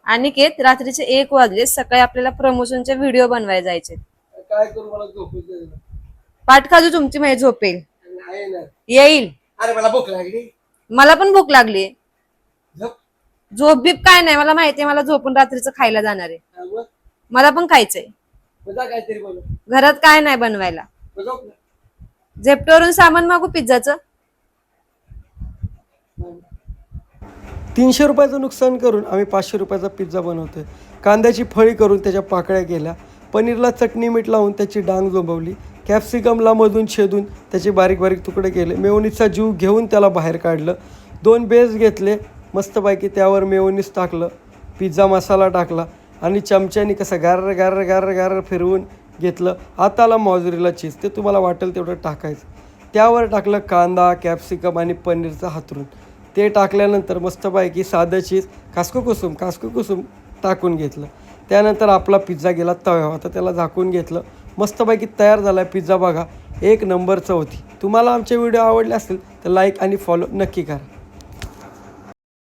अनिकेत, रात्रीचे 1 वाजले, सकाळी आपल्याला प्रमोशनचे व्हिडिओ बनवायला जायचे. काय करू, मला झोपच नाही. पाठ खाजू तुमची माझी झोपेल नाही ना. येईल. अरे मला भूक लागली. मला पण भूक लागली. झोप. झोप बीप काय नाही, मला माहितीये मला झोपून रात्रीचं खायला जाणार आहे. हा, मग? मला पण खायचंय. जा काहीतरी बनव. घरात काय नाही बनवायला. मग झोप ना. झेप्टोवरून सामान मागू पिझ्झाचं. 300 रुपयाचं नुकसान करून आम्ही 500 रुपयाचा पिझ्झा बनवतोय. कांद्याची फळी करून त्याच्या पाकळ्या केल्या, पनीरला चटणी मीठ लावून त्याची डांग जोंबवली, कॅप्सिकमला मधून छेदून त्याचे बारीक बारीक तुकडे केले, मेयोनीजचा जीव घेऊन त्याला बाहेर काढलं, 2 बेस घेतले मस्तपैकी, त्यावर मेयोनीज टाकलं, पिझ्झा मसाला टाकला आणि चमच्याने कसं गार गार गार गार फिरवून घेतलं. हाताला मॉझरेला चीज, ते तुम्हाला वाटेल तेवढं टाकायचं. त्यावर टाकलं कांदा, कॅप्सिकम आणि पनीरचं हातरून. ते टाकल्यानंतर मस्तपैकी साधं चीज कासकुकुसुम टाकून घेतलं. त्यानंतर आपला पिझ्झा गेला तव्यावर. आता त्याला झाकून घेतलं. मस्तपैकी तयार झाला आहे पिझ्झा. बघा, 1 नंबरचं होती. तुम्हाला आमचे व्हिडिओ आवडले असतील तर लाईक आणि फॉलो नक्की करा.